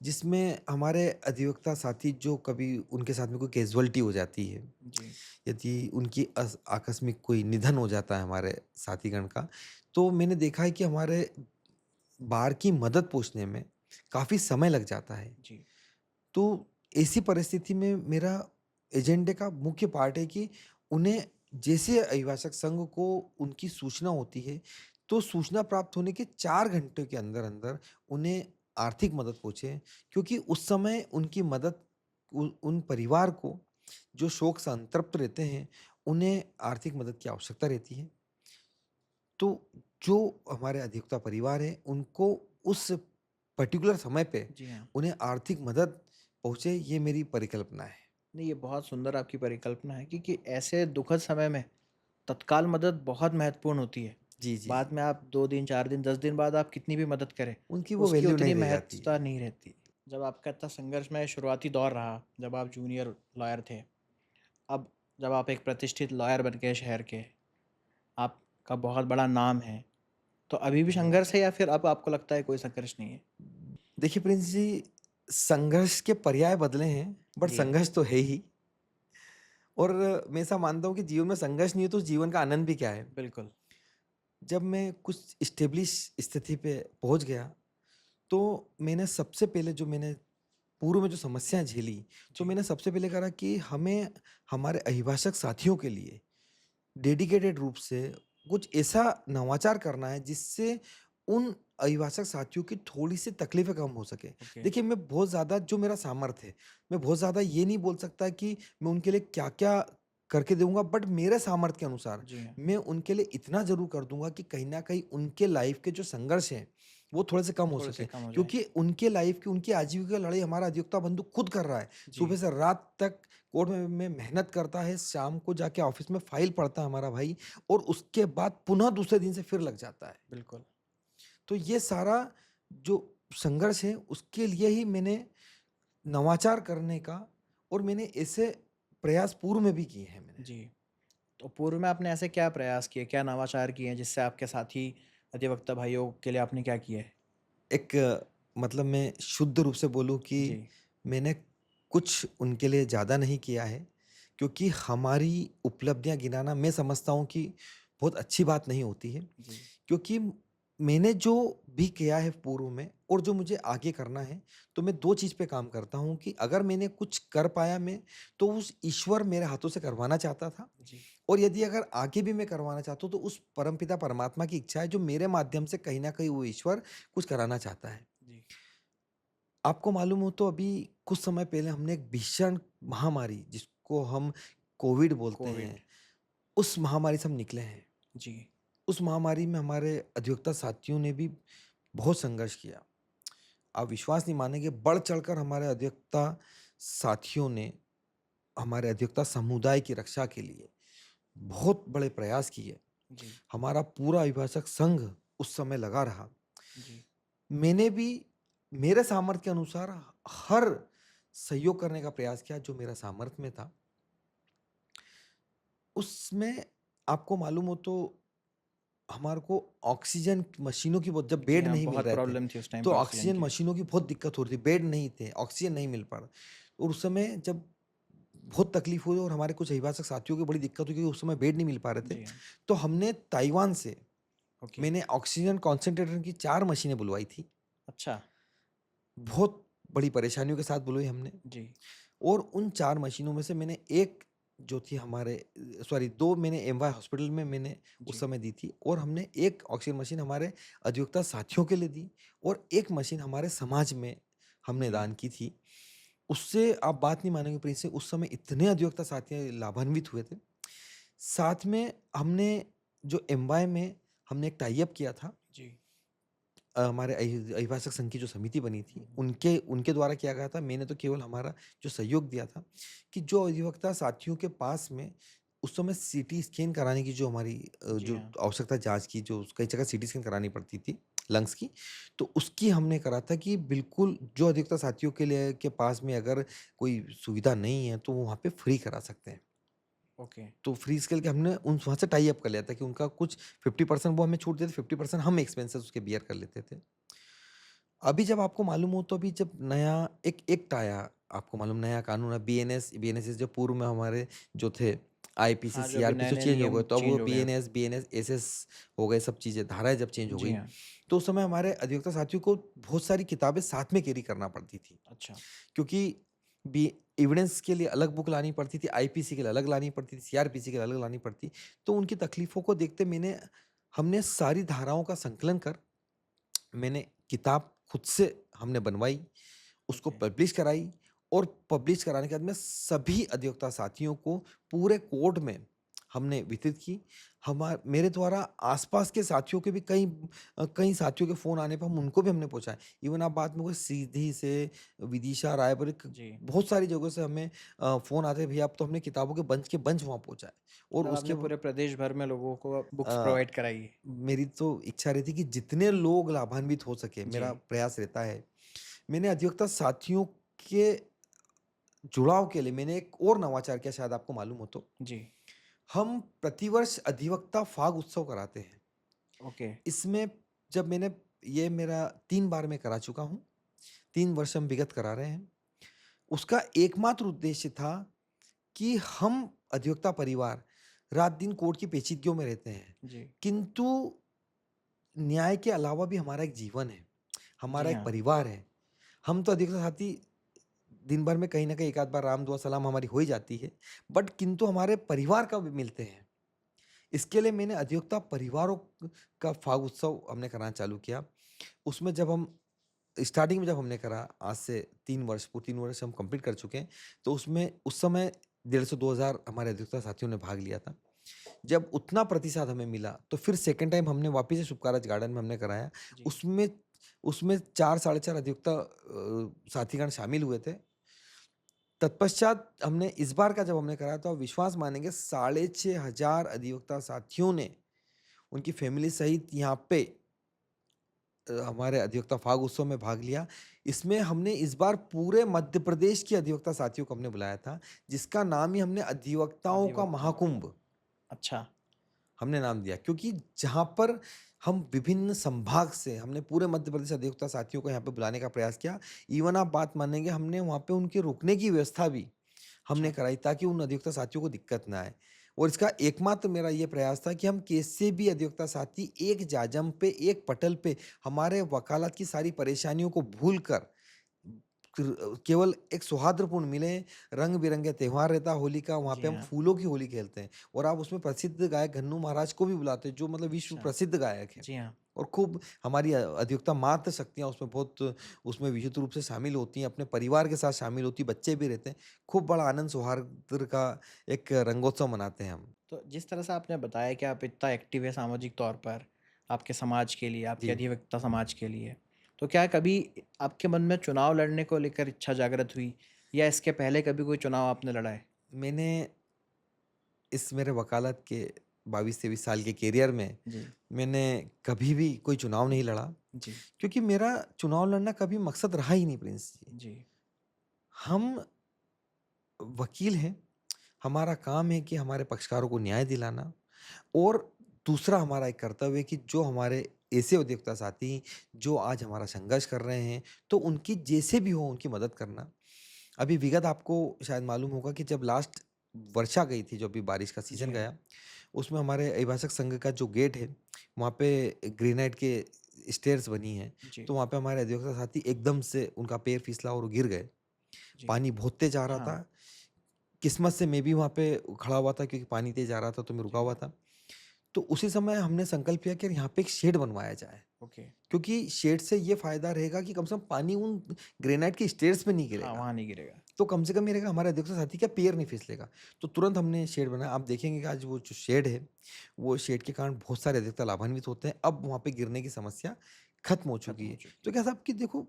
जिसमें हमारे अधिवक्ता साथी जो कभी उनके साथ में कोई कैज़ुअल्टी हो जाती है, जी। यदि उनकी आकस्मिक कोई निधन हो जाता है हमारे साथीगण का, तो मैंने देखा है कि हमारे बार की मदद पूछने में काफ़ी समय लग जाता है। जी। तो ऐसी परिस्थिति में मेरा एजेंडे का मुख्य पार्ट है कि उन्हें जैसे अभिभाषक संघ को उनकी सूचना होती है, तो सूचना प्राप्त होने के 4 घंटे के अंदर-अंदर उन्हें आर्थिक मदद पहुँचे, क्योंकि उस समय उनकी मदद उन परिवार को जो शोक संतप्त रहते हैं, उन्हें आर्थिक मदद की आवश्यकता रहती है। तो जो हमारे अधिवक्ता परिवार हैं, उनको उस पर्टिकुलर समय पे जी हाँ। उन्हें आर्थिक मदद पहुँचे, ये मेरी परिकल्पना है। नहीं, ये बहुत सुंदर आपकी परिकल्पना है क्योंकि ऐसे दुखद समय में तत्काल मदद बहुत महत्वपूर्ण होती है। जी, जी, बाद जी। में आप 2 दिन, 4 दिन, 10 दिन बाद आप कितनी भी मदद करें, उनकी वो उसकी वैल्यू उतनी नहीं रह जाती महत्वता है। नहीं रहती। जब आपका इतना संघर्षमय शुरुआती दौर रहा, जब आप जूनियर लॉयर थे, अब जब आप एक प्रतिष्ठित लॉयर बन गए शहर के, आपका बहुत बड़ा नाम है, तो अभी भी हुँ, हुँ। संघर्ष है या फिर अब आपको लगता है कोई संघर्ष नहीं है? देखिए प्रिंस जी, संघर्ष के पर्याय बदले हैं, बट जी हाँ। संघर्ष तो है ही। और मैं ऐसा मानता हूँ कि जीवन में संघर्ष नहीं है तो उस जीवन का आनंद भी क्या है? बिल्कुल। जब मैं कुछ एस्टेब्लिश स्थिति पे पहुँच गया, तो मैंने सबसे पहले जो मैंने पूर्व में जो समस्याएँ झेली, तो जी। मैंने सबसे पहले करा कि हमें हमारे अभिभाषक साथियों के लिए डेडिकेटेड रूप से कुछ ऐसा नवाचार करना है, जिससे उन अभिभाषक साथियों की थोड़ी-सी तकलीफ़ें कम हो सके। ओके। देखिए, मैं बहुत ज़्यादा जो मेरा सामर्थ्य है, मैं बहुत ज़्यादा ये नहीं बोल सकता कि मैं उनके लिए क्या-क्या करके दूँगा, बट मेरे सामर्थ्य के अनुसार जी हाँ। मैं उनके लिए इतना ज़रूर कर दूँगा कि कहीं न कहीं उनके लाइफ़ के जो संघर्ष हैं, वो थोड़े-से कम हो थोड़े से सकें। कम हो जाए। क्योंकि उनके लाइफ़ की, उनकी आजीविका की लड़ाई हमारा अधिवक्ता बंधु खुद कर रहा है। सुबह जी। से रात तक कोर्ट में मेहनत करता है, शाम को जाके ऑफ़िस में फ़ाइल पढ़ता है हमारा भाई, और उसके बाद पुनः दूसरे दिन से फिर लग जाता है। बिल्कुल। तो ये सारा जो संघर्ष है, उसके लिए ही मैंने नवाचार करने का, और मैंने ऐसे प्रयास पूर्व में भी किए हैं मैंने। जी। तो पूर्व में आपने ऐसे क्या प्रयास किए, क्या नवाचार किए हैं जिससे आपके साथी अधिवक्ता भाइयों के लिए आपने क्या किया है? एक मतलब मैं शुद्ध रूप से बोलूँ कि जी। मैंने कुछ उनके लिए ज़्यादा नहीं किया है, क्योंकि हमारी उपलब्धियाँ गिनाना मैं समझता हूँ कि बहुत अच्छी बात नहीं होती है। जी। क्योंकि मैंने जो भी किया है पूर्व में और जो मुझे आगे करना है, तो मैं 2 चीज़ पे काम करता हूँ कि अगर मैंने कुछ कर पाया मैं, तो उस ईश्वर मेरे हाथों से करवाना चाहता था, जी। और यदि अगर आगे भी मैं करवाना चाहता हूँ, तो उस परमपिता परमात्मा की इच्छा है, जो मेरे माध्यम से कहीं न कहीं वो ईश्वर कुछ कराना चाहता है। जी। आपको मालूम हो तो अभी कुछ समय पहले हमने एक भीषण महामारी जिसको हम कोविड बोलते कोविड। हैं, उस महामारी से हम निकले हैं। जी। उस महामारी में हमारे अधिवक्ता साथियों ने भी बहुत संघर्ष किया। आप विश्वास नहीं मानेंगे, बढ़ चढ़कर हमारे अधिवक्ता साथियों ने हमारे अधिवक्ता समुदाय की रक्षा के लिए बहुत बड़े प्रयास किए। जी। हमारा पूरा अभिभाषक संघ उस समय लगा रहा। जी। मैंने भी मेरे सामर्थ्य के अनुसार हर सहयोग करने का प्रयास किया जो मेरा सामर्थ्य में था। उसमें आपको मालूम हो तो हमारे को ऑक्सीजन मशीनों की बहुत, जब जी बेड हाँ, नहीं मिल बहुत रहे थे, प्रॉब्लम थी उस टाइम तो पे ऑक्सीजन ऑक्सीजन की। मशीनों की बहुत दिक्कत हो रही थी। बेड नहीं थे, ऑक्सीजन नहीं मिल पा रहा। और उस समय जब बहुत तकलीफ हुई और हमारे कुछ अभिभाषक साथियों की बड़ी दिक्कत हुई क्योंकि उस समय बेड नहीं मिल पा रहे थे, जी हाँ। तो हमने ताइवान से ओके। मैंने ऑक्सीजन कॉन्सेंट्रेटर की 4 मशीनें बुलवाई थी। अच्छा। बहुत बड़ी परेशानियों के साथ बुलवाई हमने। जी। और उन 4 मशीनों में से मैंने एक जो थी हमारे सॉरी 2 मैंने एमवाय हॉस्पिटल में मैंने उस जी। समय दी थी, और हमने एक ऑक्सीजन मशीन हमारे अधिवक्ता साथियों के लिए दी, और एक मशीन हमारे समाज में हमने जी। दान की थी। उससे आप बात नहीं मानेंगे प्रिंस से, उस समय इतने अधिवक्ता साथी लाभान्वित हुए थे। साथ में हमने जो एमवाय में हमने एक टाई अप किया था, जी। हमारे अभिभाषक संघ की जो समिति बनी थी, हुँ, उनके उनके द्वारा किया गया था। मैंने तो केवल हमारा जो सहयोग दिया था कि जो अधिवक्ता साथियों के पास में उस समय सीटी स्कैन कराने की जो हमारी जी जो हाँ। आवश्यकता जाँच की, जो कई जगह सीटी स्कैन करानी पड़ती थी लंग्स की, तो उसकी हमने करा था कि बिल्कुल जो अधिवक्ता साथियों के लिए के पास में अगर कोई सुविधा नहीं है, तो वो वहाँ पे फ्री करा सकते हैं। ओके। तो फ्री स्केल के हमने उन वहाँ से टाई अप कर लिया था कि उनका कुछ 50% वो हमें छूट देते, 50% हम एक्सपेंसेस उसके बियर कर लेते थे। अभी जब आपको मालूम हो तो अभी जब नया एक एक्ट आया, आपको मालूम नया कानून है बीएनएस जो पूर्व में हमारे जो थे आईपीसी, हाँ, जो अभी सीआरपीसी जो नए-नए चेंज हो गए, नियम तो अब वो चेंज हो गए। बीएनएस, एसएस हो गए, सब चीज़ें, धाराएँ जब चेंज हो जी गई, हाँ। तो उस समय हमारे अधिवक्ता साथियों को बहुत सारी किताबें साथ में कैरी करना पड़ती थी। अच्छा। क्योंकि बी एविडेंस के लिए अलग बुक लानी पड़ती थी, आईपीसी के लिए अलग लानी पड़ती थी, सीआरपीसी के लिए अलग लानी पड़ती। तो उनकी तकलीफ़ों को देखते हमने सारी धाराओं का संकलन कर मैंने किताब खुद से हमने बनवाई, उसको ओके। पब्लिश कराई, और पब्लिश कराने के बाद में सभी अधिवक्ता साथियों को पूरे कोर्ट में हमने वितरित की। मेरे द्वारा आस-पास के साथियों के भी कई साथियों के फ़ोन आने पे हम उनको भी हमने पहुँचाया। इवन आप बात में कोई सीधी से विदिशा, रायबरेली, जी। बहुत सारी जगहों से हमें फ़ोन आते हैं, भैया अब तो हमने किताबों के बंच वहाँ पहुँचाए। और मतलब उसके आपने ब पूरे प्रदेश भर में लोगों को बुक्स अ, प्रोवाइड कराई है। मेरी तो इच्छा रहती कि जितने लोग लाभान्वित हो सके, जी। मेरा प्रयास रहता है। मैंने अधिवक्ता साथियों के जुड़ाव के लिए मैंने एक और नवाचार किया, शायद आपको मालूम हो तो। जी। हम प्रतिवर्ष अधिवक्ता फाग उत्सव कराते हैं। ओके। इसमें जब मैंने ये मेरा 3 बार मैं करा चुका हूँ। 3 वर्ष हम विगत करा रहे हैं। उसका एकमात्र उद्देश्य था कि हम अधिवक्ता परिवार रात-दिन कोर्ट की पेचीदगियों में रहते हैं। जी। किंतु न्याय के अलावा भी हमारा एक जीवन है, जी हमारा एक हाँ। परिवार है। हम तो अधिवक्ता साथी दिन भर में कहीं न कहीं एक आध बार राम दुआ सलाम हमारी हो ही जाती है, बट किंतु हमारे परिवार कब मिलते हैं। इसके लिए मैंने अधिवक्ता परिवारों का फाग उत्सव हमने कराना चालू किया। उसमें जब हम स्टार्टिंग में जब हमने करा, आज से 3 वर्ष हम कंप्लीट कर चुके हैं, तो उसमें उस समय 150 से 2000 हमारे अधिवक्ता साथियों ने भाग लिया था। जब उतना प्रतिसाद हमें मिला, तो फिर सेकंड टाइम हमने वापस से शुभ कारज गार्डन में हमने कराया। जी। उसमें उसमें 4 साढ़े 4 अधिवक्ता साथीगण शामिल हुए थे। तत्पश्चात हमने इस बार का जब हमने कराया, तो आप विश्वास मानेंगे 6500 अधिवक्ता साथियों ने उनकी फैमिली सहित यहाँ पे हमारे अधिवक्ता फाग उत्सव में भाग लिया। इसमें हमने इस बार पूरे मध्य प्रदेश के अधिवक्ता साथियों को हमने बुलाया था, जिसका नाम ही हमने अधिवक्ताओं का अधिवक्ता महा महाकुंभ अच्छा। हमने नाम दिया, क्योंकि जहाँ पर हम विभिन्न संभाग से हमने पूरे मध्य प्रदेश अधिवक्ता साथियों को यहाँ पे बुलाने का प्रयास किया। इवन आप बात मानेंगे, हमने वहाँ पे उनके रुकने की व्यवस्था भी हमने अच्छा। कराई ताकि उन अधिवक्ता साथियों को दिक्कत ना आए। और इसका एकमात्र मेरा ये प्रयास था कि हम कैसे भी अधिवक्ता साथी एक जाजम पे, एक पटल पे हमारे वकालत की सारी परेशानियों को भूलकर केवल एक सौहार्दपूर्ण मिले। रंग-बिरंगे त्योहार रहता है होली का, वहाँ जी पे हम हाँ। फूलों की होली खेलते हैं, और आप उसमें प्रसिद्ध गायक घन्नू महाराज को भी बुलाते हैं, जो मतलब विश्व अच्छा। प्रसिद्ध गायक हैं। जी हाँ। और खूब हमारी अधिकता मात्र शक्तियाँ उसमें बहुत उसमें विशुद्ध रूप से शामिल होती हैं, अपने परिवार के साथ शामिल होती हैं, बच्चे भी रहते हैं। खूब बड़ा आनंद सौहार्द का एक रंगोत्सव मनाते हैं हम। तो जिस तरह से आपने बताया कि आप इतना एक्टिव है सामाजिक तौर पर, आपके समाज के लिए, आपके जी। अधिवक्ता समाज के लिए, तो क्या कभी आपके मन में चुनाव लड़ने को लेकर इच्छा जागृत हुई या इसके पहले कभी कोई चुनाव आपने लड़ा है? मैंने इस मेरे वकालत के 22-23 साल के करियर में जी, मैंने कभी भी कोई चुनाव नहीं लड़ा, जी, क्योंकि मेरा चुनाव लड़ना कभी मकसद रहा ही नहीं प्रिंस जी। जी, हम वकील हैं, हमारा काम है कि हमारे पक्षकारों को न्याय दिलाना, और दूसरा हमारा एक कर्तव्य है कि जो हमारे ऐसे उद्योक्ता साथी जो आज हमारा संघर्ष कर रहे हैं, तो उनकी जैसे भी हो उनकी मदद करना। अभी विगत आपको शायद मालूम होगा कि जब लास्ट वर्षा गई थी, जो अभी बारिश का जी सीज़न हाँ, गया, उसमें हमारे अभिभाषक संघ का जो गेट है, वहाँ पे ग्रेनाइट के स्टेयर्स बनी हैं, जी, तो वहाँ पे हमारे अधिवक्ता साथी एकदम से उनका पैर फिसला और वो गिर गए। जी, पानी बहुत तेज़ आ रहा हाँ, था। किस्मत से मैं भी वहाँ पे खड़ा हुआ था, क्योंकि पानी तेज़ आ रहा था तो मैं रुका जी, हुआ था। तो उसी समय हमने संकल्प किया कि यार यहाँ पे एक शेड बनवाया जाए, ओके, क्योंकि शेड से ये फ़ायदा रहेगा कि कम से कम पानी उन ग्रेनाइट के स्टेयर्स में नहीं हाँ, गिरेगा। वहाँ नहीं गिरेगा। तो कम से कम ये रहेगा हमारे अध्यक्ष साथी का पैर नहीं फिसलेगा। तो तुरंत हमने शेड बनाया। आप देखेंगे कि आज वो जो शेड है, वो शेड के कारण बहुत सारे अधिवक्ता लाभान्वित होते हैं। अब वहाँ पे गिरने की समस्या खत्म हो खत्म चुकी हो है। चुकी तो है। क्या साहब कि देखो,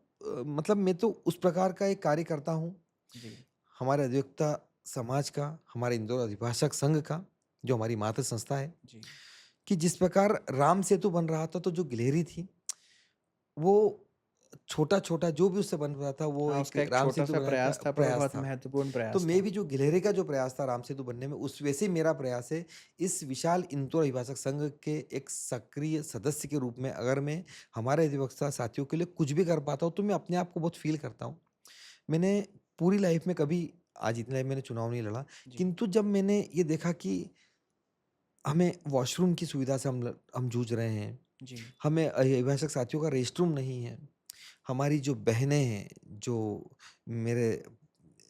मतलब मैं तो उस प्रकार का एक कार्य करता हूँ, जी, हमारे अधिवक्ता समाज का, हमारे इंदौर अभिभाषक संघ का, जो हमारी मातृ संस्था है, जी, कि जिस प्रकार राम सेतु बन रहा था, तो जो गिलहरी थी, वो छोटा-छोटा जो भी उससे बन रहा था, वो हाँ, एक उसका एक राम सेतु छोटा-सा बनाने का प्रयास था पर वो प्रयास बहुत था। महत्वपूर्ण तो प्रयास मैं था। भी जो गिलहरी का जो प्रयास था राम सेतु बनने में, उस वैसे ही मेरा प्रयास है, इस विशाल इंदौर अभिभाषक संघ के एक सक्रिय सदस्य के रूप में अगर मैं हमारे अधिवक्ता साथियों के लिए कुछ भी कर पाता हूँ, तो मैं अपने आप को बहुत फ़ील करता हूँ। मैंने पूरी लाइफ़ में कभी, आज इतनी लाइफ़ मैंने चुनाव नहीं लड़ा, जी, किंतु जब मैंने ये देखा कि हमें वॉशरूम की सुविधा से हम जूझ रहे हैं, जी, हमें अभिभाषक साथियों का रेस्टरूम नहीं है, हमारी जो बहनें हैं, जो मेरे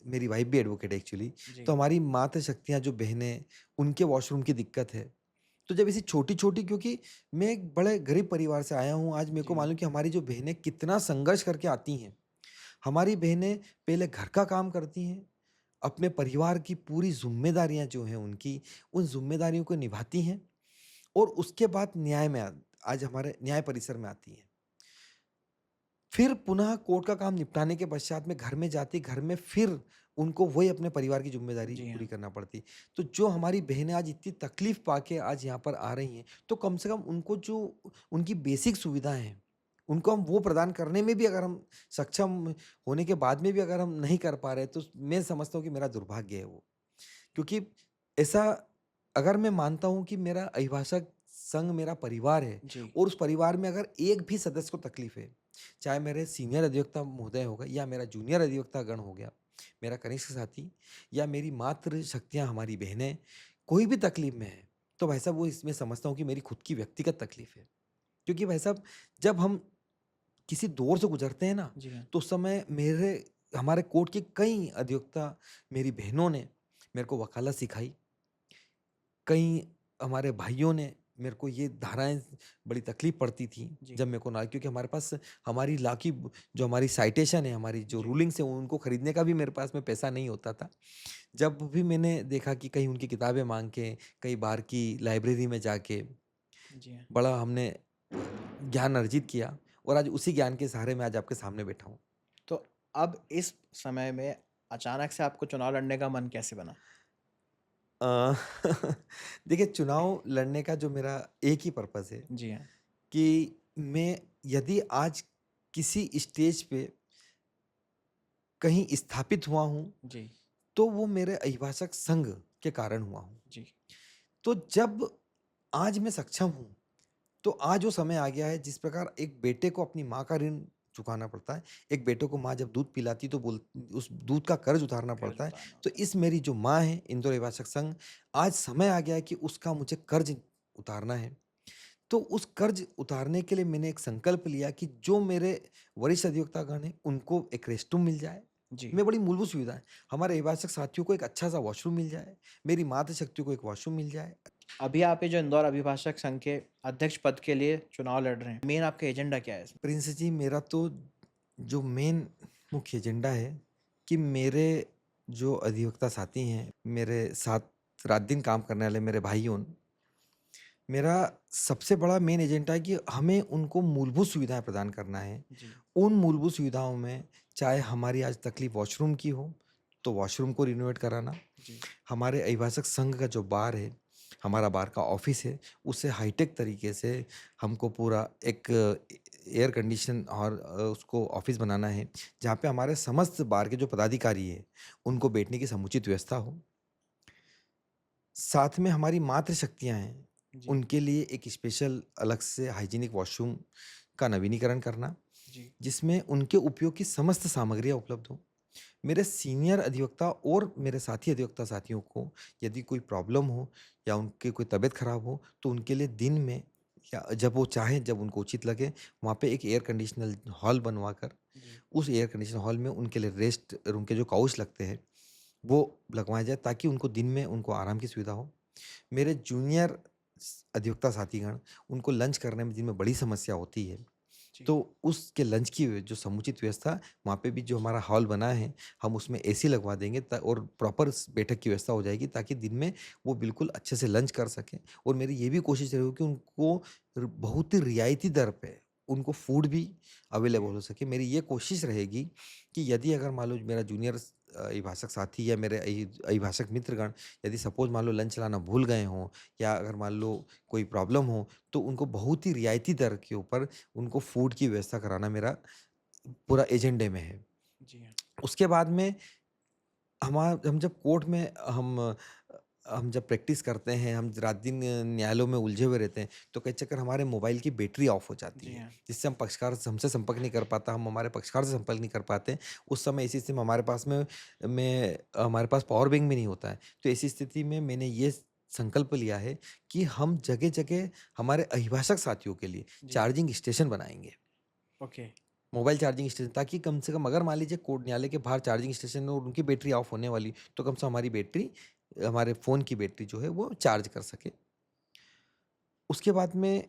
मेरी वाइफ़ भी एडवोकेट है एक्चुअली, जी, तो हमारी मातृशक्तियाँ जो बहनें, उनके वॉशरूम की दिक्कत है। तो जब ऐसी छोटी-छोटी, क्योंकि मैं एक बड़े गरीब परिवार से आया हूँ, आज मेरे को जी, मालूम कि हमारी जो बहनें कितना संघर्ष करके आती हैं। हमारी बहनें पहले घर का काम करती हैं, अपने परिवार की पूरी ज़िम्मेदारियाँ जो हैं उनकी, उन ज़िम्मेदारियों को निभाती हैं, और उसके बाद न्याय में आज हमारे न्याय परिसर में आती हैं। फिर पुनः कोर्ट का काम निपटाने के पश्चात में घर में जाती, घर में फिर उनको वही अपने परिवार की ज़िम्मेदारी जी पूरी हाँ, करना पड़ती। तो जो हमारी बहनें आज इतनी तकलीफ़ पाके आज यहाँ पर आ रही हैं, तो कम से कम उनको जो उनकी बेसिक सुविधाएँ हैं, उनको हम वो प्रदान करने में भी अगर हम सक्षम होने के बाद में भी अगर हम नहीं कर पा रहे, तो मैं समझता हूँ कि मेरा दुर्भाग्य है वो। क्योंकि ऐसा अगर मैं मानता हूँ कि मेरा अभिभाषक संघ मेरा परिवार है, जी, और उस परिवार में अगर एक भी सदस्य को तकलीफ है, चाहे मेरे सीनियर अधिवक्ता महोदय हो गए या मेरा जूनियर अधिवक्ता गण हो गया, मेरा कनिष्ठ साथी या मेरी मातृ शक्तियाँ हमारी बहनें, कोई भी तकलीफ में है, तो भाई साहब वो इसमें समझता हूँ कि मेरी खुद की व्यक्तिगत तकलीफ है। क्योंकि भाई साहब, जब हम किसी दौर से गुजरते हैं ना, जी हाँ, तो उस समय मेरे हमारे कोर्ट के कई अधिवक्ता, मेरी बहनों ने मेरे को वकालत सिखाई। कई हमारे भाइयों ने मेरे को ये धाराएँ बड़ी तकलीफ़ पड़ती थी, जी, जब मेरे को ना, क्योंकि हमारे पास हमारी लॉ की जो हमारी साइटेशन है, हमारी जो जी, रूलिंग्स हैं, उनको खरीदने का भी मेरे पास में पैसा नहीं होता था। जब भी मैंने देखा कि कहीं उनकी किताबें माँग के, कई बार की लाइब्रेरी में जाके जी हाँ। बड़ा हमने ज्ञान अर्जित किया, और आज उसी ज्ञान के सहारे मैं आज आपके सामने बैठा हूँ। तो अब इस समय में अचानक से आपको चुनाव लड़ने का मन कैसे बना? अ, देखिए, चुनाव लड़ने का जो मेरा एक ही पर्पज़ है जी हाँ, कि मैं यदि आज किसी स्टेज पे कहीं स्थापित हुआ हूँ, जी, तो वो मेरे अभिभाषक संघ के कारण हुआ हूँ। जी, तो जब आज मैं सक्षम हूँ, तो आज वो समय आ गया है, जिस प्रकार एक बेटे को अपनी माँ का ऋण चुकाना पड़ता है, एक बेटे को माँ जब दूध पिलाती तो उस दूध का कर्ज उतारना कर्ज पड़ता है। उतारना तो होता है। इस मेरी जो माँ है, इंदौर अभिभाषक संघ, आज समय आ गया है कि उसका मुझे कर्ज उतारना है। तो उस कर्ज उतारने के लिए मैंने एक संकल्प लिया कि जो मेरे वरिष्ठ अधिवक्तागण हैं, उनको एक रेस्टरूम मिल जाए। जी, मैं बड़ी मूलभूत सुविधाएँ, हमारे अभिभाषक साथियों को एक अच्छा-सा वॉशरूम मिल जाए, मेरी मातृशक्ति को एक वॉशरूम मिल जाए। अभी आप ये जो इंदौर अभिभाषक संघ के अध्यक्ष पद के लिए चुनाव लड़ रहे हैं, मेन आपका एजेंडा क्या है इसमें? प्रिंस जी, मेरा तो जो मेन मुख्य एजेंडा है कि मेरे जो अधिवक्ता साथी हैं, मेरे साथ रात दिन काम करने वाले मेरे भाइयों, मेरा सबसे बड़ा मेन एजेंडा है कि हमें उनको मूलभूत सुविधाएं प्रदान करना है। जी, उन मूलभूत सुविधाओं में चाहे हमारी आज तकलीफ वॉशरूम की हो, तो वॉशरूम को रिनोवेट कराना, जी, हमारे अभिभाषक संघ का जो बार है, हमारा बार का ऑफिस है, उसे हाईटेक तरीके से हमको पूरा एक एयर कंडीशन और उसको ऑफिस बनाना है, जहाँ पे हमारे समस्त बार के जो पदाधिकारी हैं, उनको बैठने की समुचित व्यवस्था हो। साथ में हमारी मातृशक्तियाँ हैं, जी, उनके लिए एक स्पेशल अलग से हाइजीनिक वॉशरूम का नवीनीकरण करना, जी, जिसमें उनके उपयोग की समस्त सामग्रियाँ उपलब्ध हों। मेरे सीनियर अधिवक्ता और मेरे साथी अधिवक्ता साथियों को यदि कोई प्रॉब्लम हो या उनकी कोई तबीयत खराब हो, तो उनके लिए दिन में या जब वो चाहें, जब उनको उचित लगे, वहाँ पे एक एयर कंडीशनल हॉल बनवाकर, जी, उस एयर कंडीशनर हॉल में उनके लिए रेस्ट रूम के जो काउच लगते हैं, वो लगवाया जाए ताकि उनको दिन में उनको आराम की सुविधा हो। मेरे जूनियर अधिवक्ता साथीगण, उनको लंच करने में दिन में बड़ी समस्या होती है। जी, तो उसके लंच की जो समुचित व्यवस्था, वहाँ पे भी जो हमारा हॉल बना है, हम उसमें एसी लगवा देंगे और प्रॉपर बैठक की व्यवस्था हो जाएगी ताकि दिन में वो बिल्कुल अच्छे से लंच कर सकें। और मेरी ये भी कोशिश रहेगी कि उनको बहुत ही रियायती दर पे उनको फूड भी जी, अवेलेबल हो सके। मेरी ये कोशिश रहेगी कि यदि अगर मान लो मेरा जूनियर अभिभाषक साथी या मेरे अभिभाषक मित्रगण यदि सपोज मान लो लंच लाना भूल गए हों, या अगर मान लो कोई प्रॉब्लम हो, तो उनको बहुत ही रियायती दर के ऊपर उनको फूड की व्यवस्था कराना मेरा पूरा एजेंडे में है। जी हाँ, उसके बाद में हम जब कोर्ट में हम जब प्रैक्टिस करते हैं, हम रात-दिन न्यायालयों में उलझे हुए रहते हैं, तो कई चक्कर हमारे मोबाइल की बैटरी ऑफ हो जाती जी है, हाँ, जिससे हम पक्षकार से हमसे संपर्क नहीं कर पाता, हम हमारे पक्षकार से संपर्क नहीं कर पाते। उस समय ऐसी स्थिति में हमारे पास हमारे पास पावर बैंक भी नहीं होता है। तो ऐसी स्थिति में मैंने ये संकल्प लिया है कि हम जगह-जगह हमारे अभिभाषक साथियों के लिए जी, चार्जिंग स्टेशन बनाएँगे। ओके, मोबाइल चार्जिंग स्टेशन, ताकि कम से कम अगर मान लीजिए कोर्ट न्यायालय के बाहर चार्जिंग स्टेशन और उनकी बैटरी ऑफ होने वाली, तो कम से कम हमारी बैटरी हमारे फ़ोन की बैटरी जो है वो चार्ज कर सके। उसके बाद में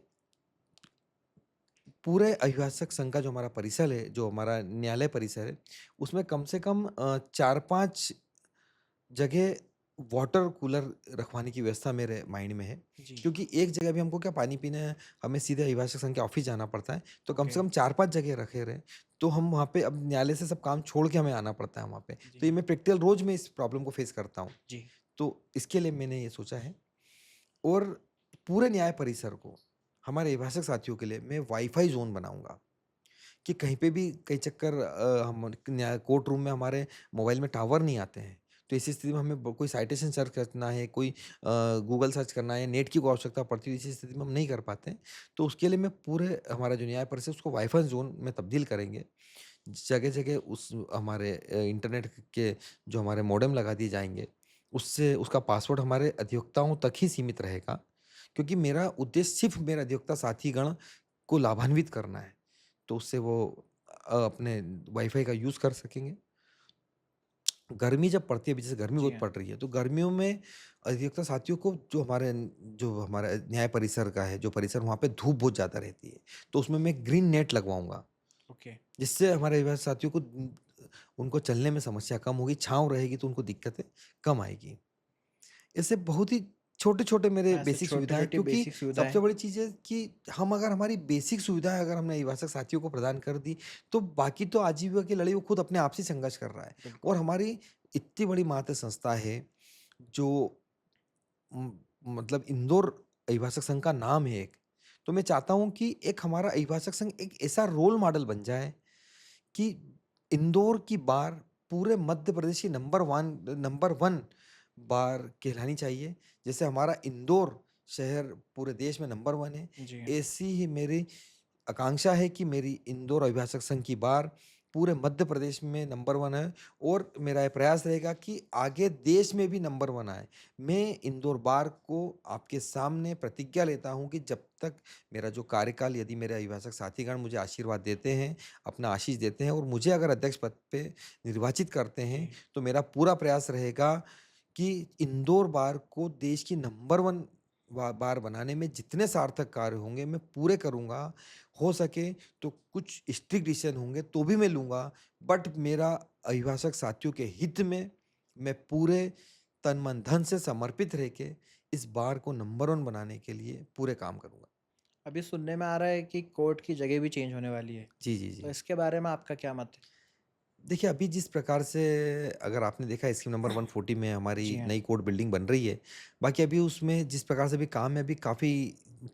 पूरे अभिभाषक संघ का जो हमारा परिसर है, जो हमारा न्यायालय परिसर है, उसमें कम से कम 4-5 जगह वाटर कूलर रखवाने की व्यवस्था मेरे माइंड में है। जी, क्योंकि एक जगह भी हमको क्या पानी पीना है, हमें सीधे अभिभाषक संघ के ऑफ़िस जाना पड़ता है, तो कम ओके, से कम 4-5 जगह रखे रहें, तो हम वहाँ पे अब न्यायालय से सब काम छोड़ के हमें आना पड़ता है वहाँ पे। तो जी, ये मैं प्रैक्टिकल रोज़ में इस प्रॉब्लम को फ़ेस करता हूँ। जी, तो इसके लिए मैंने ये सोचा है। और पूरे न्याय परिसर को हमारे अभिभाषक साथियों के लिए मैं वाईफ़ाई ज़ोन बनाऊँगा, कि कहीं पे भी कई चक्कर हम न्याय कोर्ट रूम में हमारे मोबाइल में टावर नहीं आते हैं। तो ऐसी स्थिति में हमें कोई साइटेशन सर्च करना है, कोई गूगल सर्च करना है, नेट की आवश्यकता पड़ती है, इसी स्थिति में हम नहीं कर पाते हैं। तो उसके लिए मैं पूरे हमारा जो न्याय परिसर है उसको वाईफ़ाई ज़ोन में तब्दील करेंगे। जगह-जगह उस हमारे इंटरनेट के जो हमारे मॉडेम लगा दिए जाएँगे, उससे उसका पासवर्ड हमारे अधिवक्ताओं तक ही सीमित रहेगा। क्योंकि मेरा उद्देश्य सिर्फ़ मेरे अधिवक्ता साथीगण को लाभान्वित करना है। तो उससे वो अपने वाईफ़ाई का यूज़ कर सकेंगे। गर्मी जब पड़ती है, अभी जैसे गर्मी जी बहुत हाँ, पड़ रही है, तो गर्मियों में अधिवक्ता साथियों को जो हमारा न्याय परिसर का है, जो परिसर वहाँ पे धूप बहुत ज़्यादा रहती है, तो उसमें मैं ग्रीन नेट लगवाऊँगा। ओके, जिससे हमारे विवाह साथियों को उनको चलने में समस्या कम होगी, छाँव रहेगी तो उनको दिक्कतें कम आएगी। ऐसे बहुत ही छोटे-छोटे मेरे हाँ, ऐसे बेसिक सुविधाएँ, छोटी-छोटी क्योंकि बेसिक सुविधाएँ, सबसे बड़ी चीज़ है कि हम अगर हमारी बेसिक सुविधाएँ अगर हमने अभिभाषक साथियों को प्रदान कर दी, तो बाकी तो आजीविका की लड़ाई वो खुद अपने आप से संघर्ष कर रहा है। बिल्कुल, और हमारी इतनी बड़ी मातृ संस्था है, जो उम, मतलब इंदौर अभिभाषक संघ का नाम है एक। तो मैं चाहता हूँ कि एक हमारा अभिभाषक संघ एक ऐसा रोल मॉडल बन जाए कि इंदौर की बार पूरे मध्य प्रदेश की नंबर 1 बार कहलानी चाहिए। जैसे हमारा इंदौर शहर पूरे देश में नंबर 1 है, जी हाँ, ऐसी ही मेरी आकांक्षा है कि मेरी इंदौर अभिभाषक संघ की बार पूरे मध्य प्रदेश में नंबर 1 है, और मेरा ये प्रयास रहेगा कि आगे देश में भी नंबर 1 आए। मैं इंदौर बार को आपके सामने प्रतिज्ञा लेता हूँ कि जब तक मेरा जो कार्यकाल, यदि मेरे अभिभाषक साथीगण मुझे आशीर्वाद देते हैं, अपना आशीष देते हैं और मुझे अगर अध्यक्ष पद पे निर्वाचित करते हैं, जी, तो मेरा पूरा प्रयास रहेगा कि इंदौर बार को देश की नंबर 1 बार बनाने में जितने सार्थक कार्य होंगे मैं पूरे करूँगा। हो सके तो कुछ स्ट्रिक्ट डिसीज़न होंगे तो भी मैं लूँगा, बट मेरा अभिभाषक साथियों के हित में मैं पूरे तन, मन, धन से समर्पित रह के इस बार को नंबर 1 बनाने के लिए पूरे काम करूँगा। अभी सुनने में आ रहा है कि कोर्ट की जगह भी चेंज होने वाली है। जी, जी, तो जी। इसके बारे में आपका क्या मत है? देखिए, अभी जिस प्रकार से अगर आपने देखा स्कीम नंबर 140 में हमारी जी हाँ। नई कोर्ट बिल्डिंग बन रही है। बाकी अभी उसमें जिस प्रकार से अभी काम है अभी काफ़ी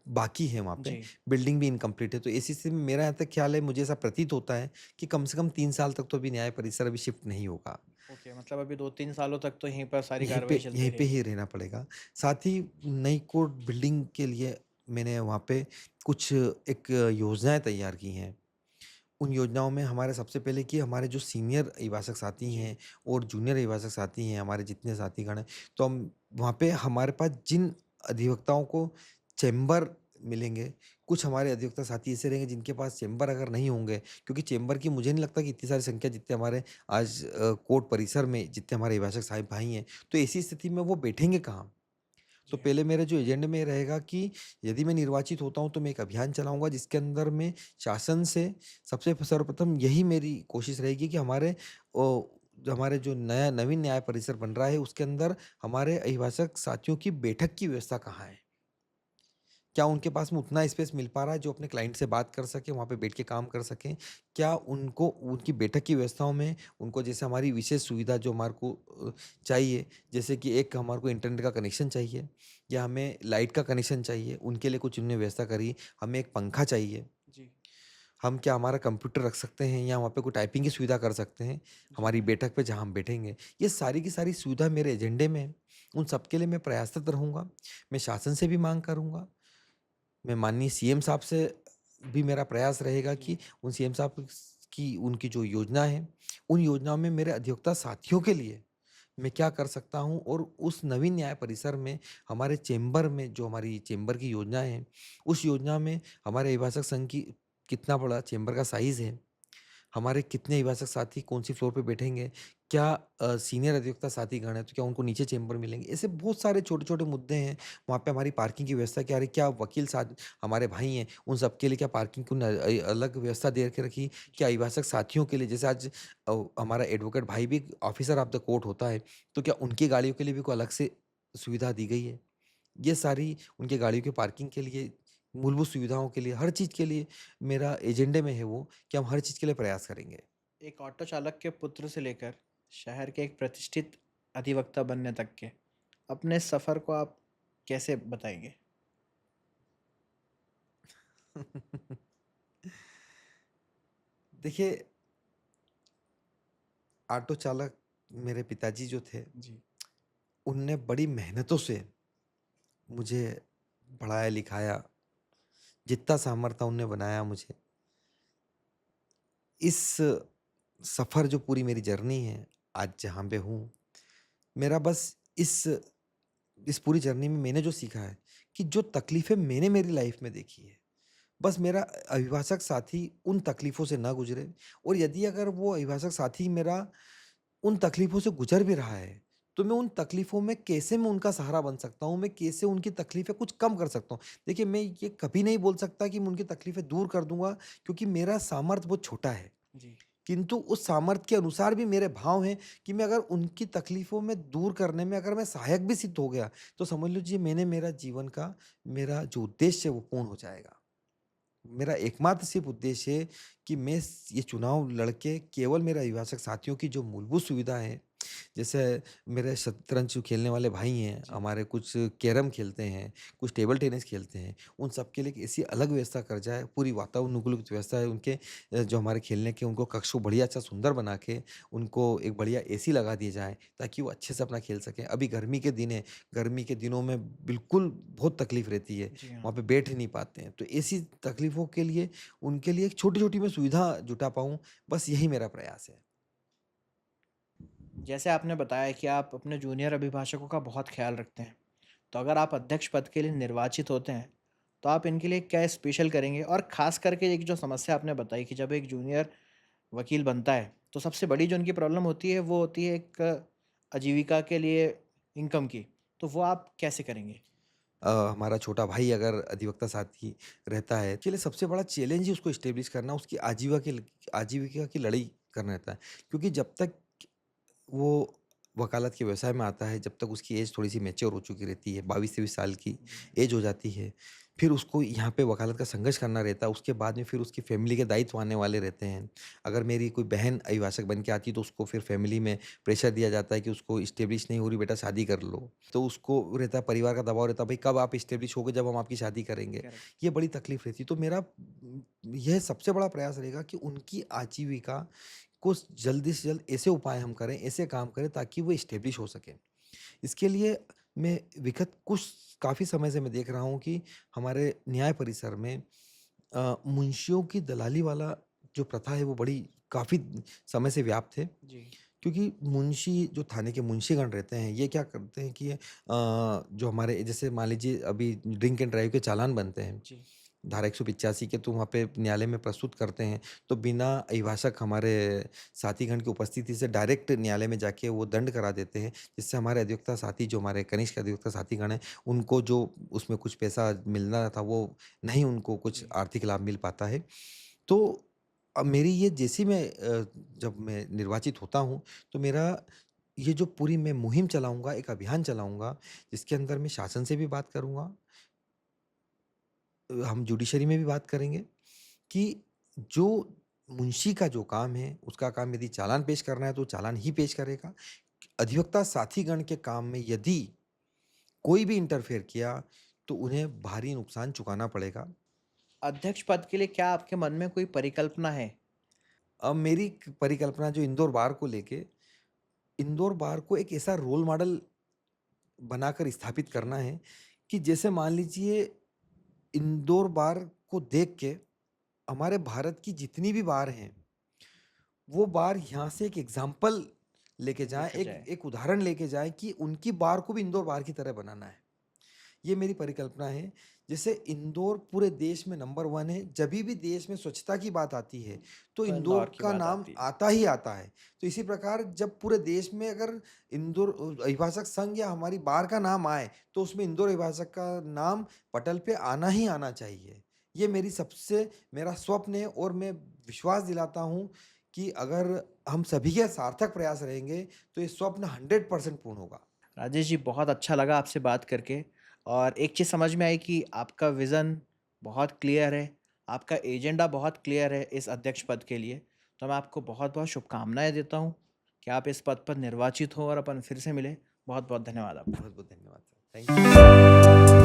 बाकी है वहाँ पे, जी। बिल्डिंग भी इनकम्प्लीट है। तो इसी से मेरा यहाँ तक ख़्याल है मुझे ऐसा प्रतीत होता है कि कम से कम 3 साल तक तो अभी न्याय परिसर अभी शिफ्ट नहीं होगा। ओके, मतलब अभी 2-3 सालों तक तो यहीं पर सारी कार्रवाई चलती यहीं पे रहेगी। ही रहना पड़ेगा। साथ ही नई कोर्ट बिल्डिंग के लिए मैंने वहाँ पे कुछ एक योजनाएँ तैयार की हैं। उन योजनाओं में हमारे सबसे पहले कि हमारे जो सीनियर अभिभाषक साथी जी। हैं और जूनियर अभिभाषक साथी हैं, हमारे जितने साथीगण हैं, तो हम वहाँ पे हमारे पास जिन अधिवक्ताओं को चैम्बर मिलेंगे, कुछ हमारे अधिवक्ता साथी ऐसे रहेंगे जिनके पास चैम्बर अगर नहीं होंगे, क्योंकि चैम्बर की मुझे नहीं लगता कि इतनी सारी संख्या जितने हमारे आज कोर्ट परिसर में जितने हमारे अभिभाषक साहिब भाई हैं, तो ऐसी स्थिति में वो बैठेंगे कहाँ? तो जी हाँ। पहले मेरे जो एजेंडे में रहेगा कि यदि मैं निर्वाचित होता हूँ तो मैं एक अभियान चलाऊँगा जिसके अंदर मैं शासन से सबसे सर्वप्रथम यही मेरी कोशिश रहेगी कि हमारे जो नया नवीन न्याय परिसर बन रहा है उसके अंदर हमारे अभिभाषक साथियों की बैठक की व्यवस्था कहाँ है? क्या उनके पास में उतना स्पेस मिल पा रहा है जो अपने क्लाइंट से बात कर सकें, वहाँ पे बैठ के काम कर सकें? क्या उनको उनकी बैठक की व्यवस्थाओं में उनको जैसे हमारी विशेष सुविधा जो हमारे को चाहिए, जैसे कि एक हमारे को इंटरनेट का कनेक्शन चाहिए या हमें लाइट का कनेक्शन चाहिए, उनके लिए कुछ उन्होंने व्यवस्था करी। हमें एक पंखा चाहिए। जी। हम क्या हमारा कंप्यूटर रख सकते हैं या वहाँ पे कोई टाइपिंग की सुविधा कर सकते हैं, जी हमारी हाँ। बैठक पे जहाँ हम बैठेंगे। ये सारी की सारी सुविधा मेरे एजेंडे में है। उन सब के लिए मैं प्रयासरत रहूँगा। मैं शासन से भी माँग करूँगा। मैं माननीय सीएम साहब से भी मेरा प्रयास रहेगा जी। कि उन सीएम साहब की उनकी जो योजना है, उन योजनाओं में मेरे अधिवक्ता साथियों के लिए मैं क्या कर सकता हूँ और उस नवीन न्याय परिसर में हमारे चैम्बर में जो हमारी चैम्बर की योजना है, उस योजना में हमारे अभिभाषक संघ की कितना बड़ा चैम्बर का साइज़ है, हमारे कितने अभिभाषक साथी कौन-सी फ्लोर पे बैठेंगे? क्या सीनियर अधिवक्ता साथीगण हैं, तो क्या उनको नीचे चैम्बर मिलेंगे? ऐसे बहुत सारे छोटे-छोटे मुद्दे हैं। वहाँ पे हमारी पार्किंग की व्यवस्था क्या रही? क्या वकील साथ हमारे भाई हैं, उन सबके लिए क्या पार्किंग की अलग व्यवस्था दे के रखी? क्या जी। अभिभाषक साथियों के लिए जैसे आज हमारा एडवोकेट भाई भी ऑफिसर ऑफ द कोर्ट होता है, तो क्या उनकी गाड़ियों के लिए भी कोई अलग से सुविधा दी गई है? ये सारी उनकी गाड़ियों की पार्किंग के लिए, मूलभूत सुविधाओं के लिए, हर चीज़ के लिए मेरा एजेंडे में है वो कि हम हर चीज़ के लिए प्रयास करेंगे। एक ऑटो चालक के पुत्र से लेकर शहर के एक प्रतिष्ठित अधिवक्ता बनने तक के अपने सफ़र को आप कैसे बताएँगे? देखिए, ऑटो चालक मेरे पिताजी जो थे, जी। उनने बड़ी मेहनतों से मुझे पढ़ाया-लिखाया, जितना सामर्थ्य था उनने बनाया मुझे। इस सफ़र जो पूरी मेरी जर्नी है, आज जहाँ पे हूँ, मेरा बस इस पूरी जर्नी में मैंने जो सीखा है कि जो तकलीफ़ें मैंने मेरी लाइफ़ में देखी है, बस मेरा अभिभाषक साथी उन तकलीफ़ों से ना गुज़रे, और यदि अगर वो अभिभाषक साथी मेरा उन तकलीफ़ों से गुज़र भी रहा है, तो मैं उन तकलीफ़ों में कैसे मैं उनका सहारा बन सकता हूँ, मैं कैसे उनकी तकलीफ़ें कुछ कम कर सकता हूँ। देखिए, मैं ये कभी नहीं बोल सकता कि मैं उनकी तकलीफ़ें दूर कर दूँगा, क्योंकि मेरा सामर्थ्य बहुत छोटा है। जी। किंतु उस सामर्थ्य के अनुसार भी मेरे भाव हैं कि मैं अगर उनकी तकलीफ़ों में दूर करने में अगर मैं सहायक भी सिद्ध हो गया, तो समझ लीजिए मैंने मेरा जीवन का मेरा जो उद्देश्य है वो पूर्ण हो जाएगा। मेरा एकमात्र सिर्फ़ उद्देश्य है कि मैं ये चुनाव लड़ के केवल मेरे अभिभाषक साथियों की जो मूलभूत सुविधा है, जैसे मेरे शतरंज जो खेलने वाले भाई हैं, जी। हमारे कुछ कैरम खेलते हैं, कुछ टेबल टेनिस खेलते हैं, उन सब के लिए एक ऐसी अलग व्यवस्था कर जाए, पूरी वातावानुकूलित व्यवस्था है उनके जो हमारे खेलने के उनको कक्ष को बढ़िया अच्छा सुंदर बना के, उनको एक बढ़िया एसी लगा दिया जाए, ताकि वो अच्छे से अपना खेल सकें। अभी गर्मी के दिन है, गर्मी के दिनों में बिल्कुल बहुत तकलीफ़ रहती है। जी हाँ। वहाँ पे बैठ ही नहीं पाते हैं। तो ऐसी तकलीफ़ों के लिए उनके लिए एक छोटी-छोटी मैं सुविधा जुटा पाऊँ, बस यही मेरा प्रयास है। जैसे आपने बताया कि आप अपने जूनियर अभिभाषकों का बहुत ख़्याल रखते हैं। तो अगर आप अध्यक्ष पद के लिए निर्वाचित होते हैं, तो आप इनके लिए क्या स्पेशल करेंगे? और ख़ास करके एक जो समस्या आपने बताई कि जब एक जूनियर वकील बनता है, तो सबसे बड़ी जो उनकी प्रॉब्लम होती है, वो होती है एक आजीविका के लिए इनकम की। तो वो आप कैसे करेंगे? हमारा छोटा भाई अगर अधिवक्ता साथी रहता है, के लिए सबसे बड़ा चैलेंज ही उसको एस्टेब्लिश करना, उसकी आजीविका की लड़ाई करना रहता है। क्योंकि जब तक वो वकालत के व्यवसाय में आता है, जब तक उसकी एज थोड़ी-सी मैच्योर हो चुकी रहती है, 22-23 साल की जी, एज हो जाती है, फिर उसको यहाँ पे वकालत का संघर्ष करना रहता है। उसके बाद में फिर उसकी फैमिली के दायित्व आने वाले रहते हैं। अगर मेरी कोई बहन अभिभाषक बन के आती है, तो उसको फिर फैमिली में प्रेशर दिया जाता है कि उसको एस्टेब्लिश नहीं हो रही, बेटा शादी कर लो। तो उसको रहता है, परिवार का दबाव रहता है, भई कब आप एस्टेब्लिश होगे, जब हम आपकी शादी करेंगे। करेक्ट। ये बड़ी तकलीफ रहती है। तो मेरा यह सबसे बड़ा प्रयास रहेगा कि उनकी आजीविका को जल्दी से जल्द ऐसे उपाय हम करें, ऐसे काम करें ताकि वो एस्टेब्लिश हो सकें। इसके लिए मैं विगत कुछ काफ़ी समय से मैं देख रहा हूँ कि हमारे न्याय परिसर में मुंशियों की दलाली वाला जो प्रथा है वो बड़ी काफ़ी समय से व्याप्त है। जी, क्योंकि मुंशी जो थाने के मुंशीगण रहते हैं, ये क्या करते हैं कि जो हमारे जैसे मान लीजिए अभी ड्रिंक एंड ड्राइव के चालान बनते हैं, जी, धारा 185 के तो वहाँ पे न्यायालय में प्रस्तुत करते हैं, तो बिना अभिभाषक हमारे साथीगण की उपस्थिति से डायरेक्ट न्यायालय में जाके वो दंड करा देते हैं, जिससे हमारे अधिवक्ता साथी जो हमारे कनिष्ठ अधिवक्ता साथीगण हैं, उनको जो उसमें कुछ पैसा मिलना था, वो नहीं उनको कुछ जी। आर्थिक लाभ मिल पाता है। तो अब मेरी ये जैसे मैं जब मैं निर्वाचित होता हूँ, तो मेरा ये जो पूरी मैं मुहिम चलाऊँगा, एक अभियान चलाऊँगा, जिसके अंदर मैं शासन से भी बात करूँगा, हम जुडिशरी में भी बात करेंगे कि जो मुंशी का जो काम है, उसका काम यदि चालान पेश करना है, तो चालान ही पेश करेगा। अधिवक्ता साथीगण के काम में यदि कोई भी इंटरफेयर किया, तो उन्हें भारी नुकसान चुकाना पड़ेगा। अध्यक्ष पद के लिए क्या आपके मन में कोई परिकल्पना है? अब मेरी परिकल्पना जो इंदौर बार को लेके, इंदौर बार को एक ऐसा रोल मॉडल बनाकर स्थापित जी, करना है कि जैसे मान लीजिए इंदौर बार को देख के हमारे भारत की जितनी भी बार हैं, वो बार यहाँ से एक एग्जाम्पल लेके जाएँ, लिखा एक जाए। एक उदाहरण लेके जाएँ कि उनकी बार को भी इंदौर बार की तरह बनाना है। ये मेरी परिकल्पना है। जैसे इंदौर पूरे देश में नंबर 1 है, जभी भी देश में स्वच्छता की बात आती है, तो तो इंदौर इंदौर की का बात नाम आती है। आता ही आता है। तो इसी प्रकार जब पूरे देश में अगर इंदौर अभिभाषक संघ या हमारी बार का नाम आए, तो उसमें इंदौर अभिभाषक का नाम पटल पे आना ही आना चाहिए। ये मेरा स्वप्न है और मैं विश्वास दिलाता हूँ कि अगर हम सभी के सार्थक प्रयास रहेंगे, तो ये स्वप्न 100% पूर्ण होगा। राजेश जी, बहुत अच्छा लगा आपसे बात करके और एक चीज़ समझ में आई कि आपका विज़न बहुत क्लियर है, आपका एजेंडा बहुत क्लियर है इस अध्यक्ष पद के लिए। तो मैं आपको बहुत-बहुत शुभकामनाएँ देता हूँ कि आप इस पद पर निर्वाचित हों और अपन फिर से मिलें। बहुत-बहुत धन्यवाद आपका। बहुत-बहुत धन्यवाद सर। Thank you.